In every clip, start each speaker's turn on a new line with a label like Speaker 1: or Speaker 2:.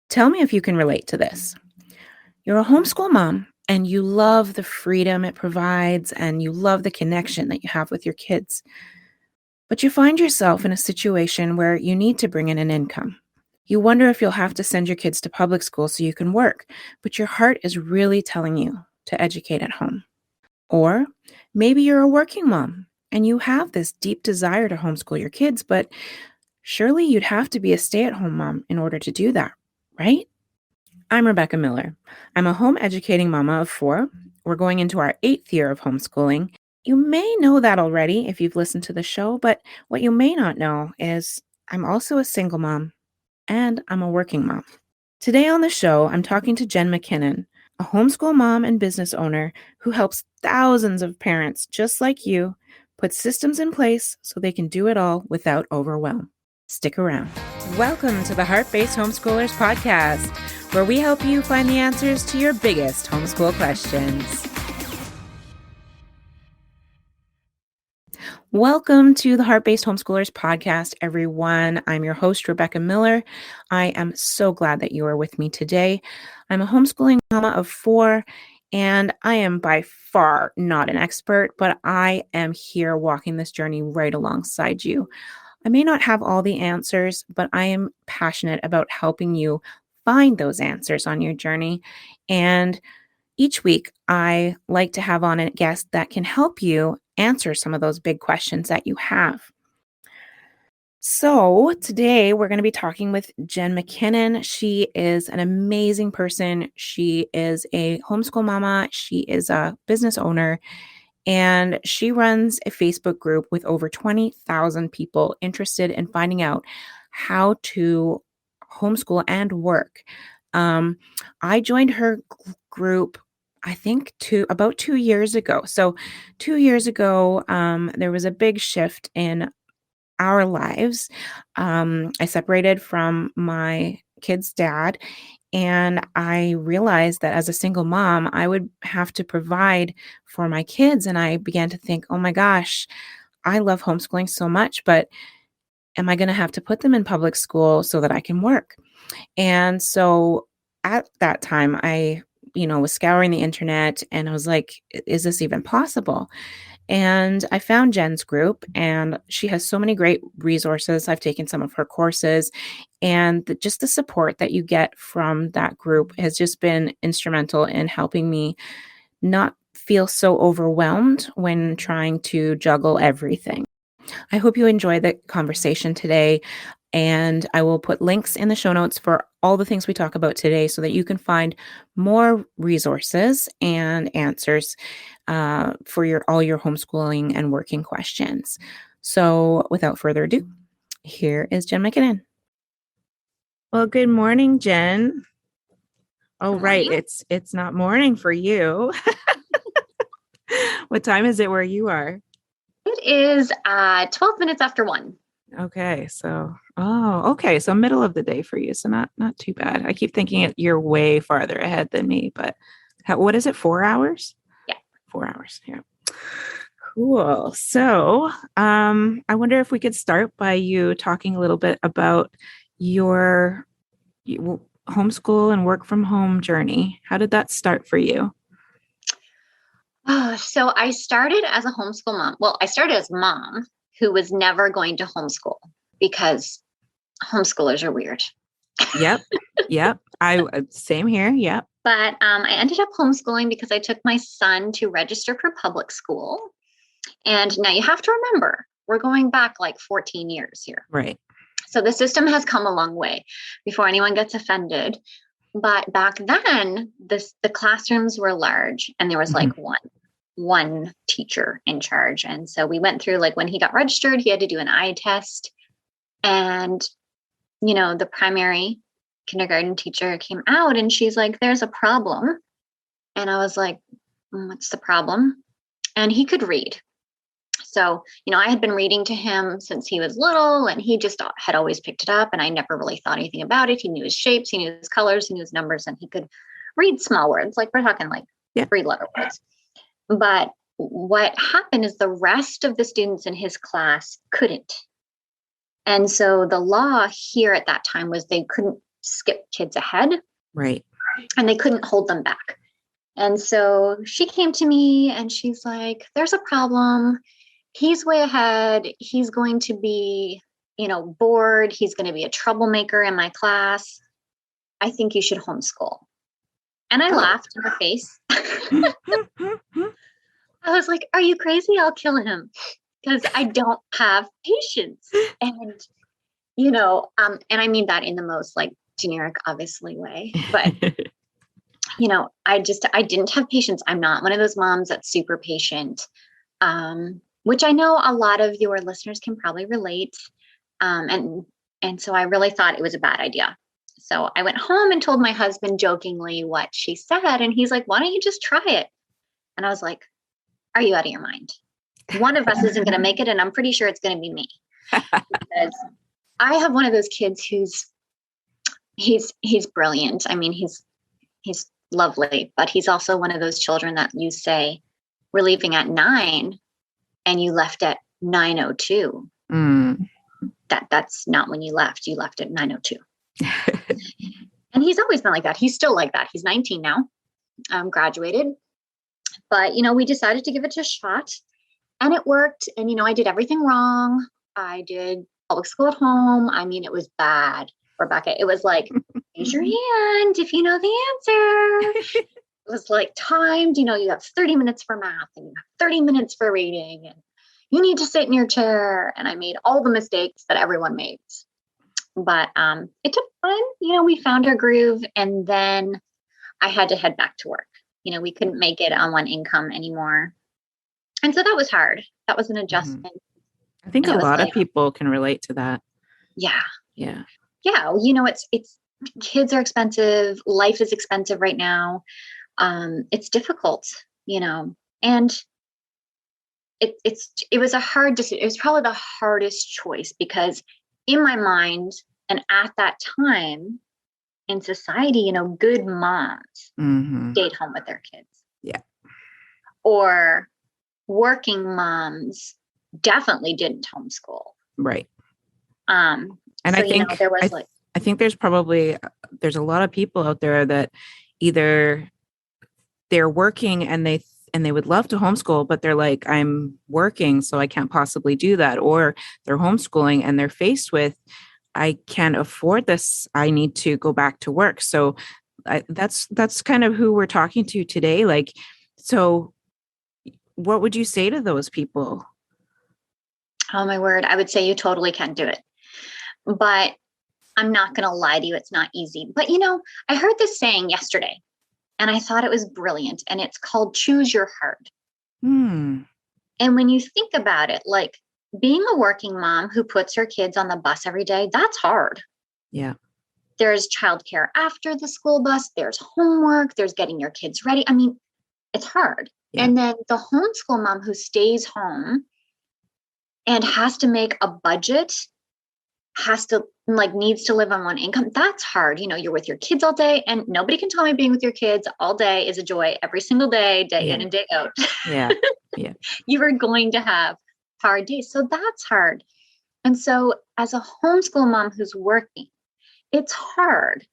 Speaker 1: Tell me if you can relate to this. You're a homeschool mom and you love the freedom it provides and you love the connection that you have with your kids. But you find yourself in a situation where you need to bring in an income. You wonder if you'll have to send your kids to public school so you can work, but your heart is really telling you to educate at home. Or maybe you're a working mom and you have this deep desire to homeschool your kids, but surely you'd have to be a stay-at-home mom in order to do that, right? I'm Rebecca Miller. I'm a home educating mama of 4. We're going into our 8th year of homeschooling. You may know that already if you've listened to the show, but what you may not know is I'm also a single mom and I'm a working mom. Today on the show, I'm talking to Jen McKinnon, a homeschool mom and business owner who helps thousands of parents just like you put systems in place so they can do it all without overwhelm. Stick around. Welcome to the HeartBased Homeschoolers podcast, where we help you find the answers to your biggest homeschool questions. Welcome to the HeartBased Homeschoolers podcast, everyone. I'm your host, Rebecca Miller. I am so glad that you are with me today. I'm a homeschooling mama of 4, and I am by far not an expert, but I am here walking this journey right alongside you. I may not have all the answers, but I am passionate about helping you find those answers on your journey. And each week, I like to have on a guest that can help you answer some of those big questions that you have. So today we're going to be talking with Jen McKinnon. She is an amazing person. She is a homeschool mama. She is a business owner. And she runs a Facebook group with over 20,000 people interested in finding out how to homeschool and work. I joined her group, I think, about 2 years ago. So 2 years ago, there was a big shift in our lives. I separated from my kid's dad, and I realized that as a single mom, I would have to provide for my kids. And I began to think, oh my gosh, I love homeschooling so much, but am I going to have to put them in public school so that I can work? And so at that time, I was scouring the internet and I was like, is this even possible? And I found Jen's group, and she has so many great resources. I've taken some of her courses, and just the support that you get from that group has just been instrumental in helping me not feel so overwhelmed when trying to juggle everything. I hope you enjoy the conversation today, and I will put links in the show notes for all the things we talk about today so that you can find more resources and answers for all your homeschooling and working questions. So without further ado, here is Jen McKinnon. Well, good morning, Jen. Oh, right. It's not morning for you. What time is it where you are?
Speaker 2: It is 12 minutes after 1.
Speaker 1: Okay. So middle of the day for you. So not too bad. I keep thinking you're way farther ahead than me, but what is it? 4 hours?
Speaker 2: Yeah.
Speaker 1: 4 hours. Yeah. Cool. So I wonder if we could start by you talking a little bit about your homeschool and work from home journey. How did that start for you?
Speaker 2: So I started as a homeschool mom. Well, I started as a mom who was never going to homeschool because homeschoolers are weird.
Speaker 1: Yep. Same here. Yep.
Speaker 2: But I ended up homeschooling because I took my son to register for public school. And now you have to remember, we're going back like 14 years here.
Speaker 1: Right.
Speaker 2: So the system has come a long way before anyone gets offended. But back then, the classrooms were large and there was like one teacher in charge. And so we went through, like, when he got registered, he had to do an eye test. And, the primary kindergarten teacher came out and she's like, there's a problem. And I was like, what's the problem? And he could read. So, I had been reading to him since he was little, and he just had always picked it up, and I never really thought anything about it. He knew his shapes, he knew his colors, he knew his numbers, and he could read small words. Like, we're talking like 3-letter words. But what happened is the rest of the students in his class couldn't. And so the law here at that time was they couldn't skip kids ahead.
Speaker 1: Right.
Speaker 2: And they couldn't hold them back. And so she came to me and she's like, there's a problem. He's way ahead. He's going to be, bored. He's going to be a troublemaker in my class. I think you should homeschool. And I laughed in her face. I was like, are you crazy? I'll kill him because I don't have patience. And, and I mean that in the most like generic, obviously way, but I didn't have patience. I'm not one of those moms that's super patient, which I know a lot of your listeners can probably relate. And so I really thought it was a bad idea. So I went home and told my husband jokingly what she said. And he's like, why don't you just try it? And I was like, are you out of your mind? One of us isn't going to make it. And I'm pretty sure it's going to be me. Because I have one of those kids he's brilliant. I mean, he's lovely, but he's also one of those children that you say, we're leaving at 9 and you left at 9:02. That's not when you left at 9:02. And he's always been like that. He's still like that. He's 19 now, graduated, but we decided to give it a shot and it worked. And, I did everything wrong. I did public school at home. I mean, it was bad. Rebecca, it was like, raise your hand if you know the answer. It was like timed, you have 30 minutes for math and you have 30 minutes for reading and you need to sit in your chair. And I made all the mistakes that everyone makes. But it took time. We found our groove and then I had to head back to work. We couldn't make it on one income anymore. And so that was hard. That was an adjustment.
Speaker 1: I think a lot of people can relate to that.
Speaker 2: Yeah.
Speaker 1: Yeah.
Speaker 2: Yeah. It's kids are expensive. Life is expensive right now. It's difficult, and it was a hard decision. It was probably the hardest choice because in my mind and at that time in society, good moms stayed home with their kids.
Speaker 1: Yeah.
Speaker 2: Or working moms definitely didn't homeschool.
Speaker 1: Right.
Speaker 2: And
Speaker 1: so, I think
Speaker 2: there was
Speaker 1: I think there's a lot of people out there that either they're working and they would love to homeschool, but they're like, I'm working, so I can't possibly do that. Or they're homeschooling and they're faced with, I can't afford this. I need to go back to work. So that's kind of who we're talking to today. Like, so what would you say to those people?
Speaker 2: Oh my word. I would say you totally can do it, but I'm not going to lie to you. It's not easy, but I heard this saying yesterday and I thought it was brilliant and it's called choose your heart. And when you think about it, like being a working mom who puts her kids on the bus every day, that's hard.
Speaker 1: Yeah.
Speaker 2: There's childcare after the school bus. There's homework. There's getting your kids ready. I mean, it's hard. Yeah. And then the homeschool mom who stays home and has to make a budget, needs to live on one income. That's hard. You're with your kids all day and nobody can tell me being with your kids all day is a joy every single day, day in and day out.
Speaker 1: Yeah. Yeah.
Speaker 2: You are going to have hard days. So that's hard. And so as a homeschool mom who's working, it's hard.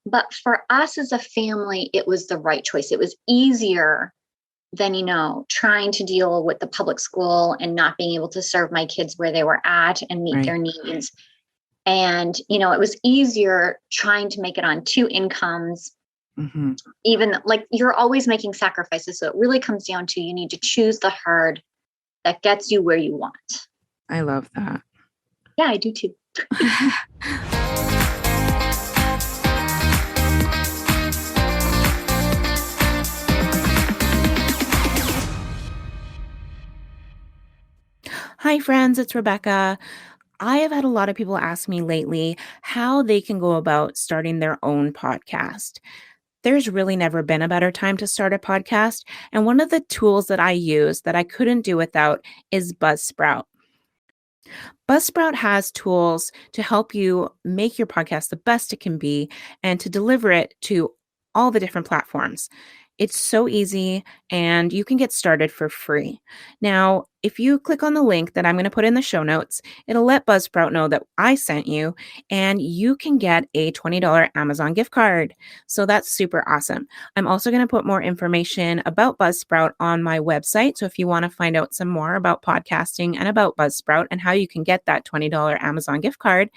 Speaker 2: But for us as a family, it was the right choice. It was easier than, trying to deal with the public school and not being able to serve my kids where they were at and meet their needs. And, it was easier trying to make it on 2 incomes, even like you're always making sacrifices. So it really comes down to, you need to choose the hard that gets you where you want.
Speaker 1: I love that.
Speaker 2: Yeah, I do too.
Speaker 1: Hi, friends. It's Rebecca. I have had a lot of people ask me lately how they can go about starting their own podcast. There's really never been a better time to start a podcast. And one of the tools that I use that I couldn't do without is Buzzsprout. Buzzsprout has tools to help you make your podcast the best it can be and to deliver it to all the different platforms. It's so easy and you can get started for free. Now, if you click on the link that I'm going to put in the show notes, it'll let Buzzsprout know that I sent you and you can get a $20 Amazon gift card. So that's super awesome. I'm also going to put more information about Buzzsprout on my website. So if you want to find out some more about podcasting and about Buzzsprout and how you can get that $20 Amazon gift card,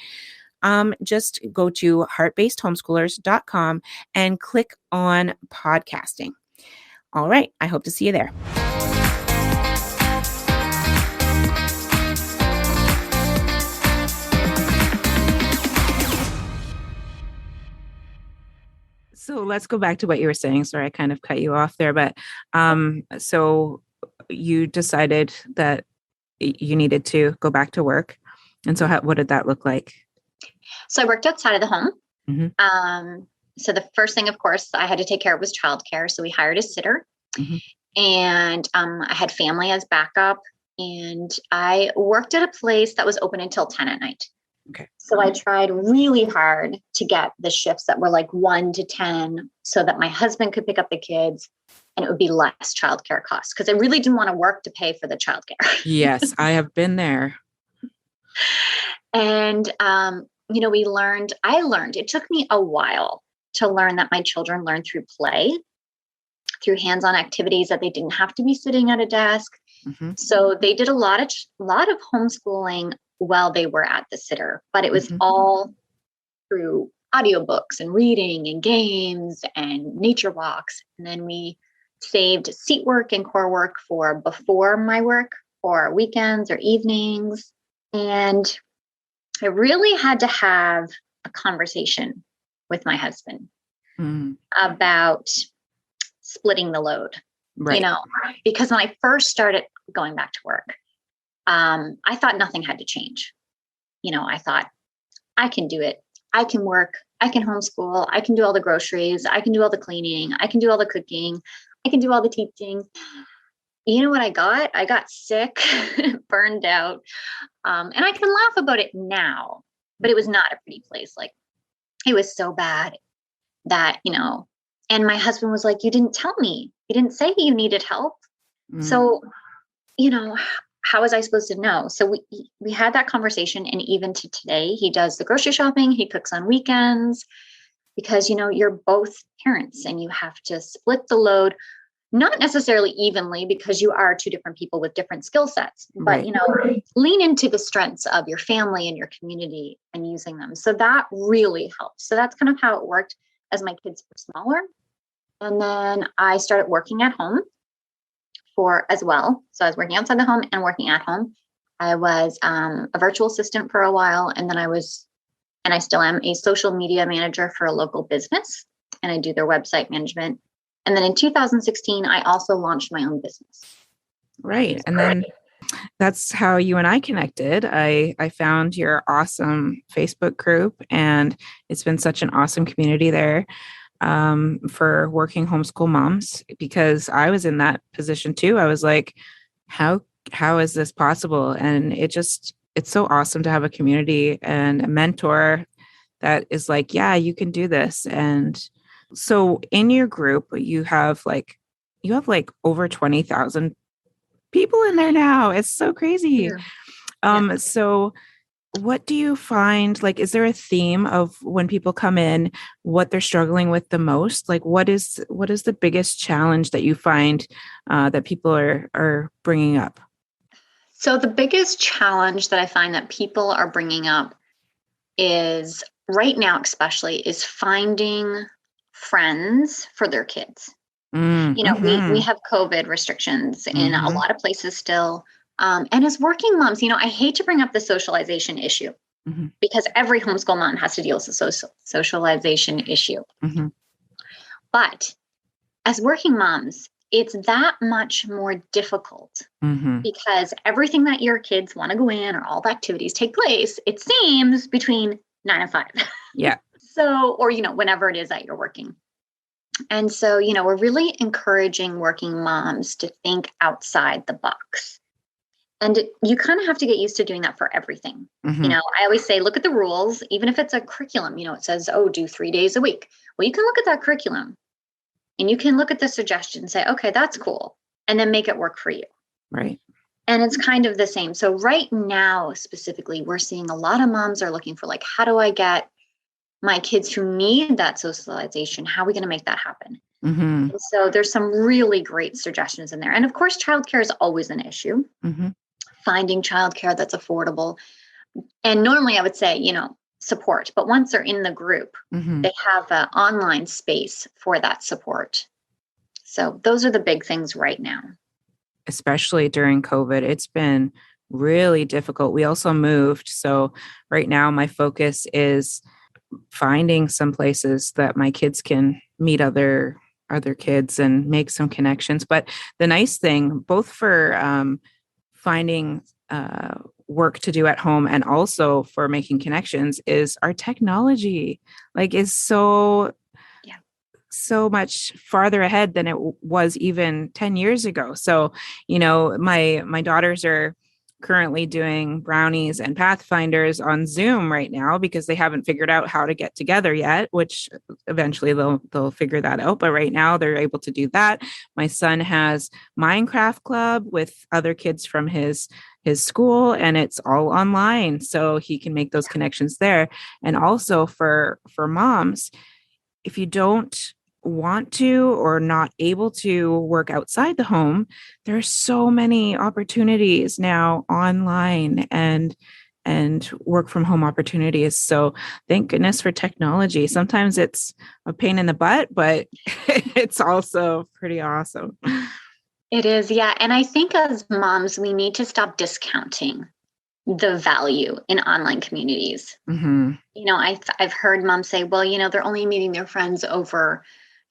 Speaker 1: just go to heartbasedhomeschoolers.com and click on podcasting. All right. I hope to see you there. So let's go back to what you were saying. Sorry, I kind of cut you off there, but so you decided that you needed to go back to work. And so what did that look like?
Speaker 2: So I worked outside of the home.
Speaker 1: Mm-hmm.
Speaker 2: So the first thing, of course, I had to take care of was childcare. So we hired a sitter,
Speaker 1: Mm-hmm.
Speaker 2: and I had family as backup. And I worked at a place that was open until 10 at night.
Speaker 1: Okay.
Speaker 2: So I tried really hard to get the shifts that were like 1 to 10 so that my husband could pick up the kids and it would be less childcare costs, because I really didn't want to work to pay for the childcare.
Speaker 1: Yes, I have been there.
Speaker 2: And, I learned, it took me a while to learn that my children learn through play, through hands-on activities, that they didn't have to be sitting at a desk.
Speaker 1: Mm-hmm.
Speaker 2: So they did a lot of homeschooling while they were at the sitter, but it was
Speaker 1: Mm-hmm.
Speaker 2: all through audiobooks and reading and games and nature walks. And then we saved seat work and core work for before my work or weekends or evenings. And I really had to have a conversation with my husband about splitting the load,
Speaker 1: Right.
Speaker 2: Because when I first started going back to work, I thought nothing had to change. I thought I can do it. I can work. I can homeschool. I can do all the groceries. I can do all the cleaning. I can do all the cooking. I can do all the teaching. You know what I got? I got sick, burned out. And I can laugh about it now, but it was not a pretty place. Like, it was so bad that, and my husband was like, you didn't tell me. You didn't say you needed help. So, how was I supposed to know? So we had that conversation. And even to today, he does the grocery shopping. He cooks on weekends because, you're both parents and you have to split the load, not necessarily evenly, because you are two different people with different skill sets, but,
Speaker 1: Right.
Speaker 2: lean into the strengths of your family and your community and using them. So that really helps. So that's kind of how it worked as my kids were smaller. And then I started working at home as well. So I was working outside the home and working at home. I was a virtual assistant for a while. And then I still am a social media manager for a local business. And I do their website management. And then in 2016, I also launched my own business.
Speaker 1: Right. And then that's how you and I connected. I found your awesome Facebook group, and it's been such an awesome community there for working homeschool moms, because I was in that position too. I was like, how is this possible? And it's so awesome to have a community and a mentor that is like, yeah, you can do this. And so in your group, you have like over 20,000 people in there now. It's so crazy.
Speaker 2: Yeah.
Speaker 1: So what do you find, like, is there a theme of when people come in, what they're struggling with the most? Like, what is the biggest challenge that you find that people are bringing up?
Speaker 2: So the biggest challenge that I find that people are bringing up is right now, especially, is finding friends for their kids.
Speaker 1: Mm-hmm.
Speaker 2: We have COVID restrictions in a lot of places still. And as working moms, I hate to bring up the socialization issue because every homeschool mom has to deal with the socialization issue.
Speaker 1: Mm-hmm.
Speaker 2: But as working moms, it's that much more difficult because everything that your kids want to go in or all the activities take place, it seems, between 9 and 5.
Speaker 1: Yeah.
Speaker 2: So, or, whenever it is that you're working. And so, we're really encouraging working moms to think outside the box. And you kind of have to get used to doing that for everything. I always say, look at the rules, even if it's a curriculum, it says, do 3 days a week. Well, you can look at that curriculum And you can look at the suggestion and say, okay, that's cool. And then make it work for you.
Speaker 1: Right.
Speaker 2: And it's kind of the same. So right now, specifically, we're seeing a lot of moms are looking for like, how do I get my kids who need that socialization? How are we going to make that happen?
Speaker 1: Mm-hmm.
Speaker 2: And so there's some really great suggestions in there. And of course, childcare is always an issue.
Speaker 1: Mm-hmm.
Speaker 2: Finding childcare that's affordable. And normally I would say, support. But once they're in the group,
Speaker 1: Mm-hmm.
Speaker 2: they have an online space for that support. So those are the big things right now.
Speaker 1: Especially during COVID, it's been really difficult. We also moved. So right now my focus is finding some places that my kids can meet other kids and make some connections. But the nice thing, both for finding work to do at home and also for making connections, is our technology is so much farther ahead than it was even 10 years ago. So, my daughters are currently doing brownies and pathfinders on Zoom right now because they haven't figured out how to get together yet, which eventually they'll figure that out. But right now they're able to do that. My son has Minecraft Club with other kids from his school, and it's all online, so he can make those connections there. And also for moms, if you don't want to or not able to work outside the home, there are so many opportunities now online and work from home opportunities. So thank goodness for technology. Sometimes it's a pain in the butt, but it's also pretty awesome.
Speaker 2: It is, yeah. And I think as moms, we need to stop discounting the value in online communities.
Speaker 1: Mm-hmm.
Speaker 2: I've heard moms say, well, they're only meeting their friends over,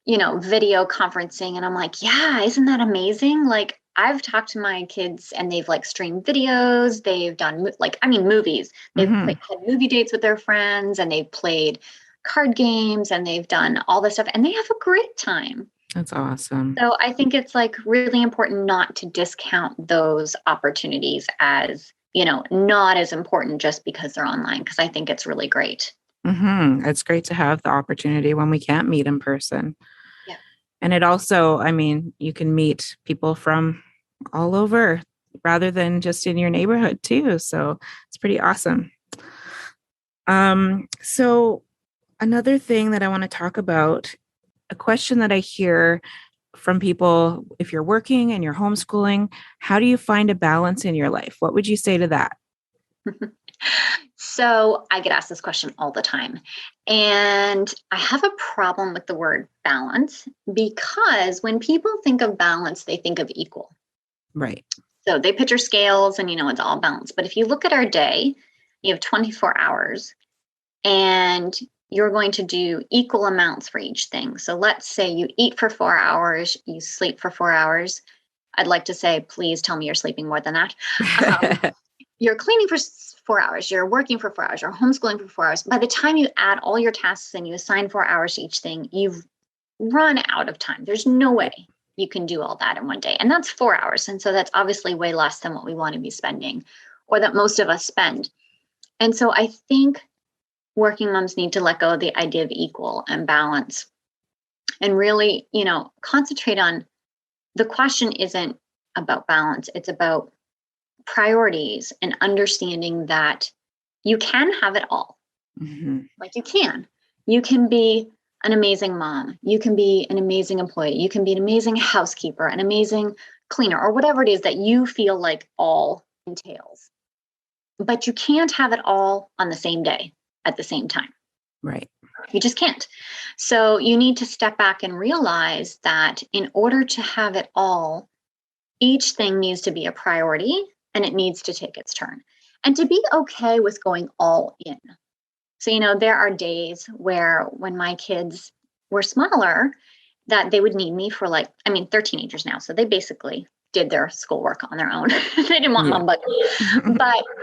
Speaker 2: video conferencing. And I'm like, yeah, isn't that amazing? Like, I've talked to my kids and they've streamed videos. They've done movies. They've
Speaker 1: Mm-hmm.
Speaker 2: had movie dates with their friends, and they've played card games, and they've done all this stuff, and they have a great time.
Speaker 1: That's awesome.
Speaker 2: So I think it's really important not to discount those opportunities as, not as important just because they're online, because I think it's really great.
Speaker 1: Mm-hmm. It's great to have the opportunity when we can't meet in person.
Speaker 2: Yeah.
Speaker 1: And it also, you can meet people from all over rather than just in your neighborhood too. So it's pretty awesome. So another thing that I want to talk about, a question that I hear from people, if you're working and you're homeschooling, how do you find a balance in your life? What would you say to that?
Speaker 2: So I get asked this question all the time. And I have a problem with the word balance, because when people think of balance, they think of equal.
Speaker 1: Right.
Speaker 2: So they picture scales and, it's all balanced. But if you look at our day, you have 24 hours and you're going to do equal amounts for each thing. So let's say you eat for 4 hours, you sleep for 4 hours. I'd like to say, please tell me you're sleeping more than that. You're cleaning for 4 hours, you're working for 4 hours, you're homeschooling for 4 hours. By the time you add all your tasks and you assign 4 hours to each thing, you've run out of time. There's no way you can do all that in one day. And that's 4 hours. And so that's obviously way less than what we want to be spending, or that most of us spend. And so I think working moms need to let go of the idea of equal and balance, and really, concentrate on, the question isn't about balance. It's about priorities and understanding that you can have it all.
Speaker 1: Mm-hmm.
Speaker 2: You can be an amazing mom. You can be an amazing employee. You can be an amazing housekeeper, an amazing cleaner, or whatever it is that you feel like all entails. But you can't have it all on the same day at the same time.
Speaker 1: Right.
Speaker 2: You just can't. So you need to step back and realize that in order to have it all, each thing needs to be a priority, and it needs to take its turn. And to be okay with going all in. So, there are days where, when my kids were smaller, that they would need me for they're teenagers now, so they basically did their schoolwork on their own. They didn't want mom, but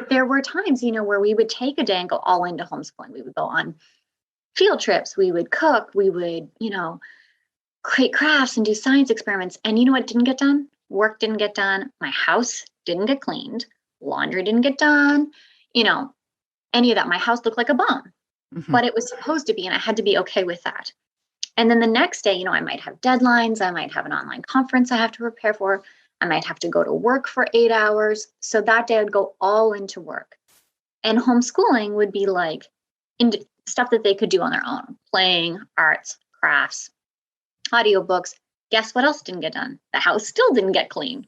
Speaker 2: there were times, where we would take a day and go all into homeschooling. We would go on field trips, we would cook, we would, create crafts and do science experiments. And you know what didn't get done? Work didn't get done. My house didn't get cleaned. Laundry didn't get done. Any of that. My house looked like a bomb,
Speaker 1: Mm-hmm.
Speaker 2: but it was supposed to be, and I had to be okay with that. And then the next day, I might have deadlines. I might have an online conference I have to prepare for. I might have to go to work for 8 hours. So that day I'd go all into work. And homeschooling would be like stuff that they could do on their own, playing, arts, crafts, audiobooks. Guess what else didn't get done? The house still didn't get clean.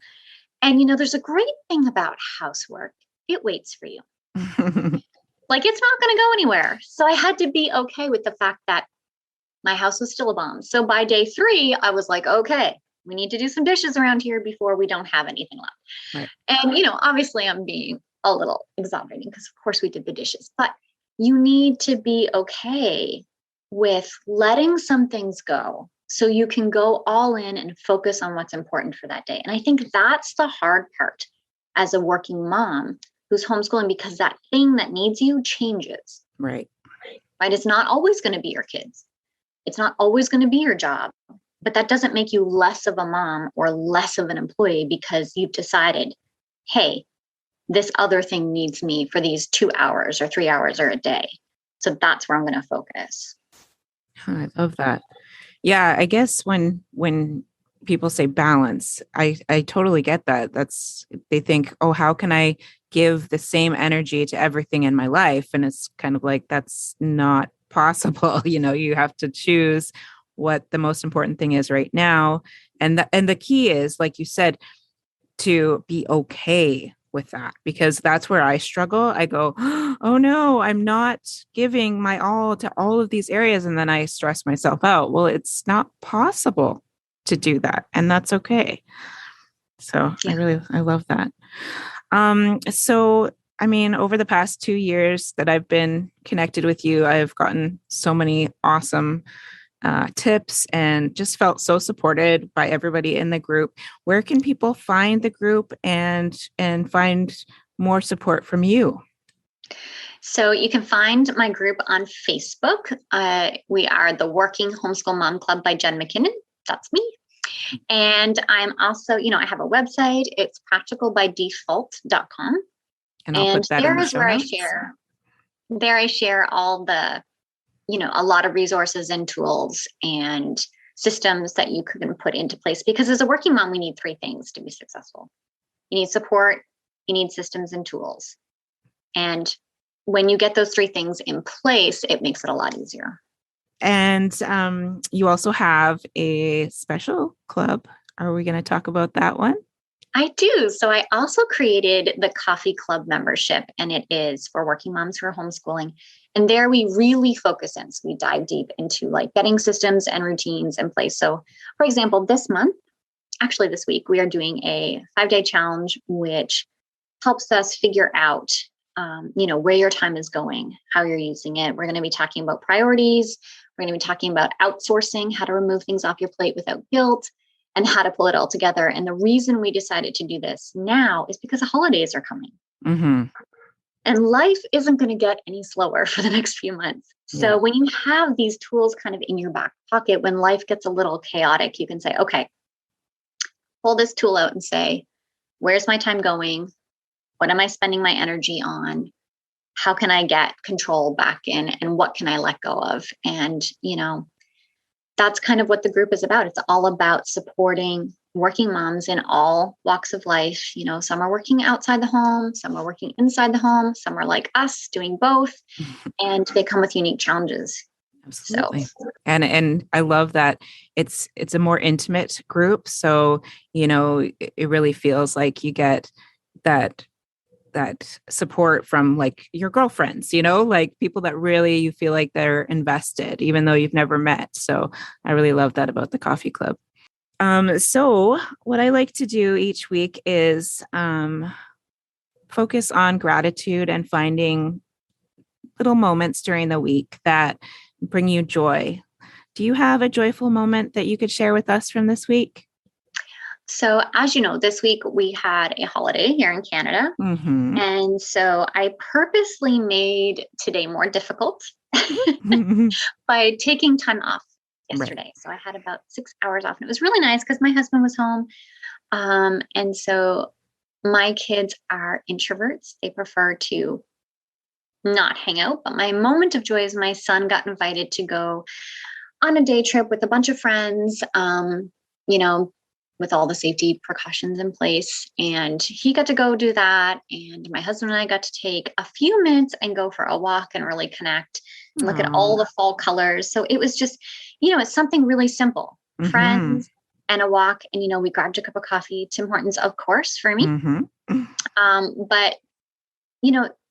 Speaker 2: And, there's a great thing about housework. It waits for you. Like, it's not going to go anywhere. So I had to be okay with the fact that my house was still a bomb. So by day 3, I was like, okay, we need to do some dishes around here before we don't have anything left.
Speaker 1: Right.
Speaker 2: And, obviously I'm being a little exaggerating because of course we did the dishes, but you need to be okay with letting some things go so you can go all in and focus on what's important for that day. And I think that's the hard part as a working mom who's homeschooling, because that thing that needs you changes.
Speaker 1: Right.
Speaker 2: Right. It's not always going to be your kids. It's not always going to be your job, but that doesn't make you less of a mom or less of an employee because you've decided, hey, this other thing needs me for these 2 hours or 3 hours or a day. So that's where I'm going to focus.
Speaker 1: I love that. Yeah, I guess when people say balance, I totally get that. They think, oh, how can I give the same energy to everything in my life? And it's kind of like, that's not possible. You have to choose what the most important thing is right now. And the key is, like you said, to be okay with that, because that's where I struggle. I go, oh no, I'm not giving my all to all of these areas. And then I stress myself out. Well, it's not possible to do that. And that's okay. So yeah. I love that. So, I mean, over the past 2 years that I've been connected with you, I've gotten so many awesome tips and just felt so supported by everybody in the group. Where can people find the group and find more support from you?
Speaker 2: So you can find my group on Facebook. We are the Working Homeschool Mom Club by Jen McKinnon. That's me. And I'm also, I have a website. It's practicalbydefault.com.
Speaker 1: And I'll put that in the show notes.
Speaker 2: I share all the, a lot of resources and tools and systems that you can put into place. Because as a working mom, we need 3 things to be successful. You need support, you need systems and tools. And when you get those 3 things in place, it makes it a lot easier.
Speaker 1: And you also have a special club. Are we going to talk about that one?
Speaker 2: I do. So I also created the Coffee Club membership, and it is for working moms who are homeschooling. And there we really focus in. So we dive deep into like getting systems and routines in place. So for example, this week, we are doing a 5-day challenge, which helps us figure out, where your time is going, how you're using it. We're going to be talking about priorities. We're going to be talking about outsourcing, how to remove things off your plate without guilt, and how to pull it all together. And the reason we decided to do this now is because the holidays are coming. Mm-hmm. And life isn't going to get any slower for the next few months. So when you have these tools kind of in your back pocket, when life gets a little chaotic, you can say, okay, pull this tool out and say, where's my time going? What am I spending my energy on? How can I get control back in? And what can I let go of? And, that's kind of what the group is about. It's all about supporting working moms in all walks of life. Some are working outside the home, some are working inside the home, some are like us doing both, and they come with unique challenges.
Speaker 1: Absolutely. So. And I love that it's a more intimate group. So, it really feels like you get that support from like your girlfriends, like people that really you feel like they're invested, even though you've never met. So I really love that about the Coffee Club. So what I like to do each week is focus on gratitude and finding little moments during the week that bring you joy. Do you have a joyful moment that you could share with us from this week?
Speaker 2: So as you know, this week we had a holiday here in Canada. Mm-hmm. And so I purposely made today more difficult by taking time off yesterday. Right. So I had about 6 hours off, and it was really nice because my husband was home. And so my kids are introverts. They prefer to not hang out. But my moment of joy is my son got invited to go on a day trip with a bunch of friends, you know, with all the safety precautions in place. And he got to go do that. And my husband and I got to take a few minutes and go for a walk and really connect and look at all
Speaker 1: Oh.
Speaker 2: the fall colors. So it was just, it's something really simple.
Speaker 1: Mm-hmm.
Speaker 2: Friends and a walk. And, we grabbed a cup of coffee, Tim Hortons, of course, for me.
Speaker 1: Mm-hmm.
Speaker 2: But,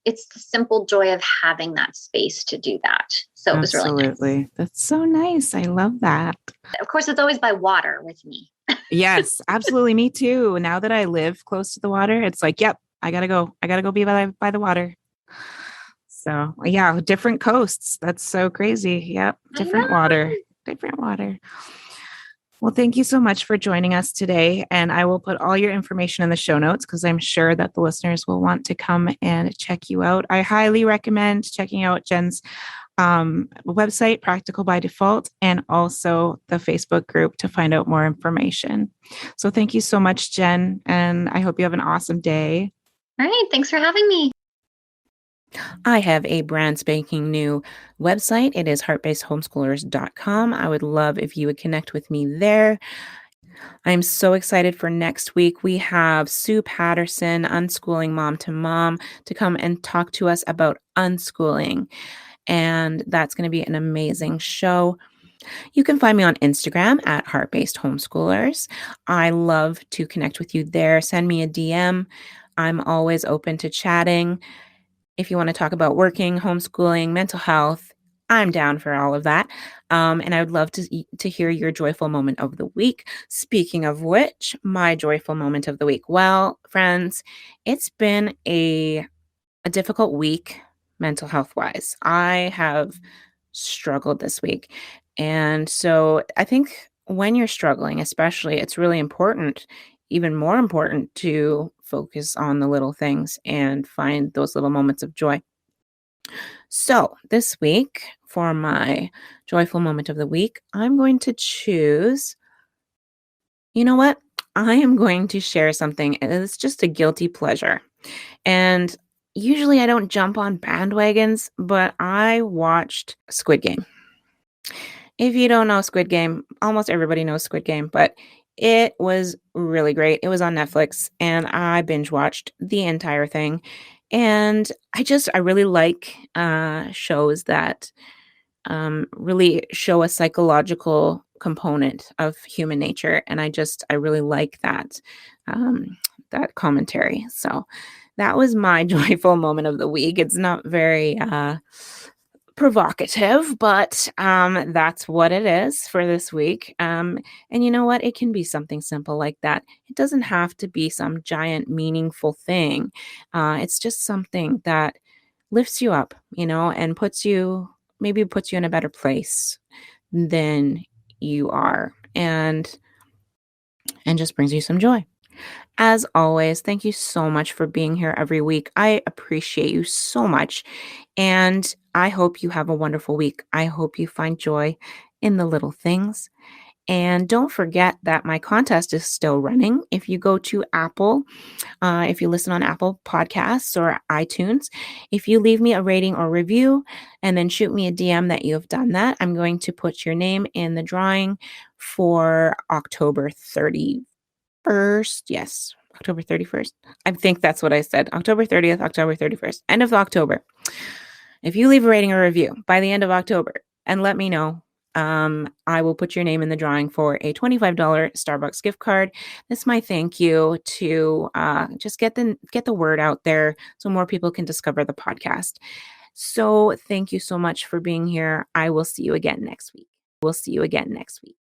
Speaker 2: it's the simple joy of having that space to do that. So it was really nice.
Speaker 1: Absolutely. That's so nice. I love that.
Speaker 2: Of course, it's always by water with me.
Speaker 1: Yes, absolutely. Me too. Now that I live close to the water, it's like, yep, I gotta go. I gotta go be by the water. So yeah, different coasts. That's so crazy. Yep. Different water. Different water. Well, thank you so much for joining us today. And I will put all your information in the show notes because I'm sure that the listeners will want to come and check you out. I highly recommend checking out Jen's website, Practical by Default, and also the Facebook group to find out more information. So thank you so much, Jen. And I hope you have an awesome day.
Speaker 2: All right. Thanks for having me.
Speaker 1: I have a brand spanking new website. It is HeartBasedHomeschoolers.com. I would love if you would connect with me there. I'm so excited for next week. We have Sue Patterson, Unschooling Mom to Mom, to come and talk to us about unschooling. And that's going to be an amazing show. You can find me on Instagram at HeartBased Homeschoolers. I love to connect with you there. Send me a DM. I'm always open to chatting. If you want to talk about working, homeschooling, mental health, I'm down for all of that. And I would love to hear your joyful moment of the week. Speaking of which, my joyful moment of the week. Well, friends, it's been a difficult week mental health wise. I have struggled this week. And so I think when you're struggling, especially, it's really important, even more important, to focus on the little things and find those little moments of joy. So this week, for my joyful moment of the week, I'm going to choose, you know what? I am going to share something. It's just a guilty pleasure. And usually I don't jump on bandwagons, but I watched Squid Game. If you don't know Squid Game, almost everybody knows Squid Game, but it was really great. It was on Netflix and I binge watched the entire thing. And I really like shows that really show a psychological component of human nature. And I really like that commentary. So that was my joyful moment of the week. It's not very provocative, but that's what it is for this week. And you know what? It can be something simple like that. It doesn't have to be some giant, meaningful thing. It's just something that lifts you up, and maybe puts you in a better place than you are, and just brings you some joy. As always, thank you so much for being here every week. I appreciate you so much. And I hope you have a wonderful week. I hope you find joy in the little things. And don't forget that my contest is still running. If you go to Apple, if you listen on Apple Podcasts or iTunes, if you leave me a rating or review and then shoot me a DM that you have done that, I'm going to put your name in the drawing for October 31st. Yes, October 31st. I think that's what I said. October 30th, October 31st, end of October. If you leave a rating or review by the end of October and let me know, I will put your name in the drawing for a $25 Starbucks gift card. That's my thank you to just get the word out there so more people can discover the podcast. So thank you so much for being here. I will see you again next week. We'll see you again next week.